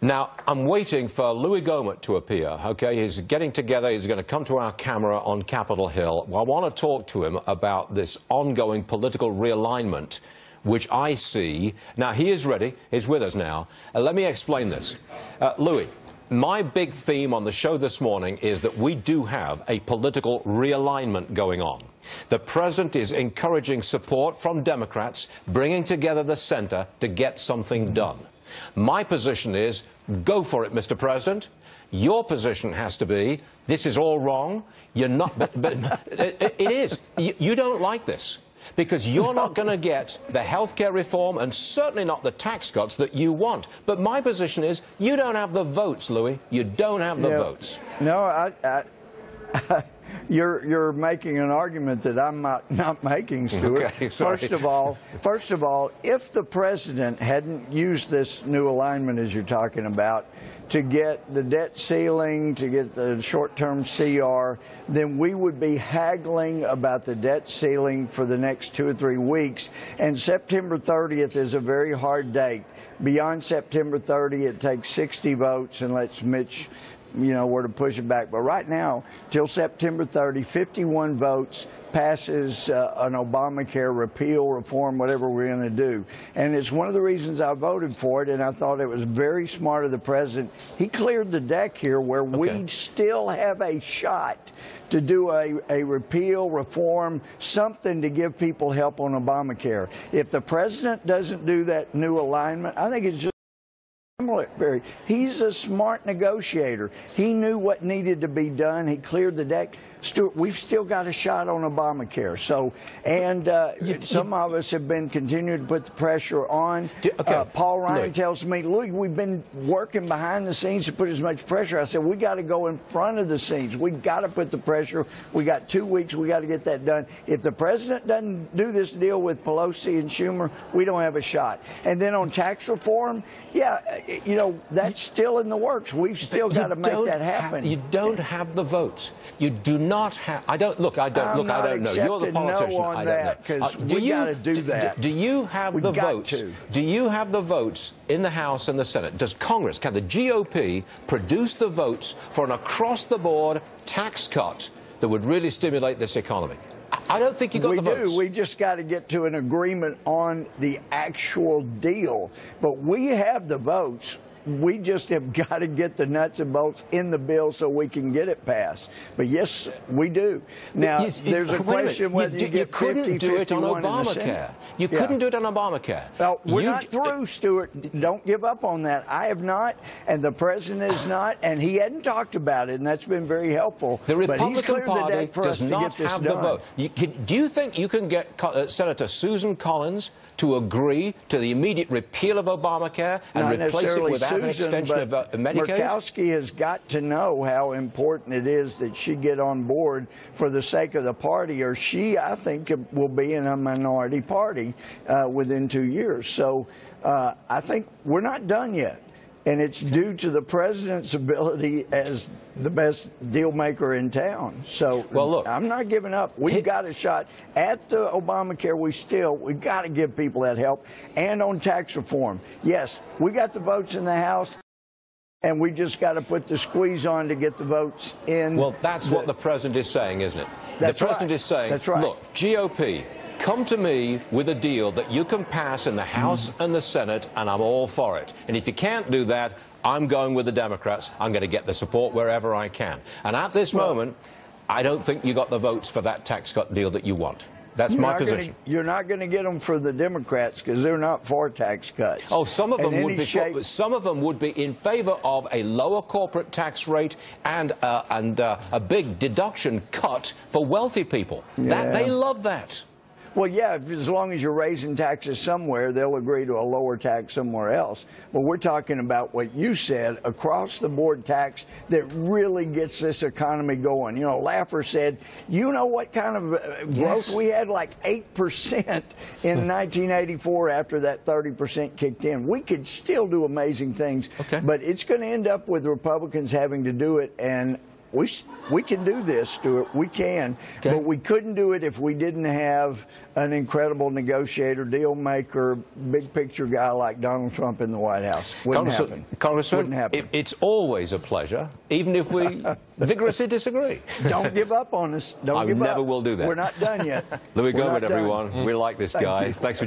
Now, I'm waiting for Louie Gohmert to appear, okay? He's getting together. He's going to come to our camera on Capitol Hill. Well, I want to talk to him about this ongoing political realignment, which I see. Now, he is ready. He's with us now. Let me explain this. Louie, my big theme on the show this morning is that we do have a political realignment going on. The president is encouraging support from Democrats, bringing together the center to get something done. My position is, go for it, Mr. President. Your position has to be, this is all wrong. You're not, but it is. You don't like this because you're not going to get the health care reform and certainly not the tax cuts that you want. But my position is, you don't have the votes, Louie. You don't have the votes. No, You're making an argument that I'm not making, Stuart. Okay, sorry. First of all, if the president hadn't used this new alignment, as you're talking about, to get the debt ceiling, to get the short-term CR, then we would be haggling about the debt ceiling for the next 2 or 3 weeks. And September 30th is a very hard date. Beyond September 30, it takes 60 votes, and let's Mitch, were to push it back. But right now, till September 30, 51 votes passes an Obamacare repeal, reform, whatever we're going to do. And it's one of the reasons I voted for it, and I thought it was very smart of the president. He cleared the deck here where we still have a shot to do a repeal, reform, something to give people help on Obamacare. If the president doesn't do that new alignment, I think it's just he's a smart negotiator. He knew what needed to be done. He cleared the deck. Stuart, we've still got a shot on Obamacare. So, and some of us have been continuing to put the pressure on. Paul Ryan tells me, Louie, we've been working behind the scenes to put as much pressure. I said, we got to go in front of the scenes. We got to put the pressure. We got 2 weeks. We got to get that done. If the president doesn't do this deal with Pelosi and Schumer, we don't have a shot. And then on tax reform, that's still in the works. We've still got to make that happen. You don't have the votes. You do not have. I don't know. You're the politician. I don't know. We got to do that. Do you have the votes? Do you have the votes in the House and the Senate? Does Congress, can the GOP produce the votes for an across-the-board tax cut that would really stimulate this economy? I don't think you got the votes. We do. We just got to get to an agreement on the actual deal. But we have the votes. We just have got to get the nuts and bolts in the bill so we can get it passed. But yes, we do. Now, there's a question whether you get 50, 51 in the Senate. You couldn't do it on Obamacare. You couldn't do it on Obamacare. Well, we're not through, Stuart. Don't give up on that. I have not, and the president is not, and he hadn't talked about it, and that's been very helpful. The Republican Party does not have the vote. Do you think you can get Senator Susan Collins to agree to the immediate repeal of Obamacare and replace it with an extension of Medicaid? Murkowski has got to know how important it is that she get on board for the sake of the party, or she, I think, will be in a minority party within 2 years. So I think we're not done yet. And it's due to the president's ability as the best deal maker in town. So, well, look, I'm not giving up. We've got a shot at the Obamacare. We've got to give people that help. And on tax reform, yes, we got the votes in the House, and we just got to put the squeeze on to get the votes in. Well, that's what the president is saying, isn't it? The president is saying, look, GOP, come to me with a deal that you can pass in the House and the Senate, and I'm all for it. And if you can't do that, I'm going with the Democrats. I'm going to get the support wherever I can. And at this moment, I don't think you got the votes for that tax cut deal that you want. That's my position. You're not going to get them for the Democrats because they're not for tax cuts. Oh, some of them would be. Some of them would be in favor of a lower corporate tax rate and a big deduction cut for wealthy people. They love that. Well, yeah, as long as you're raising taxes somewhere, they'll agree to a lower tax somewhere else. But we're talking about what you said, across-the-board tax that really gets this economy going. Laffer said, you know what kind of growth we had? Like 8% in 1984 after that 30% kicked in. We could still do amazing things. But it's going to end up with Republicans having to do it, and we can do this, Stuart. We can, but we couldn't do it if we didn't have an incredible negotiator, deal maker, big picture guy like Donald Trump in the White House. Wouldn't happen. Congressman, Wouldn't happen. It's always a pleasure, even if we vigorously disagree. Don't give up on us. Don't give up. I never will do that. We're not done yet. Louie Gohmert, everyone. We like this guy. Thanks for joining.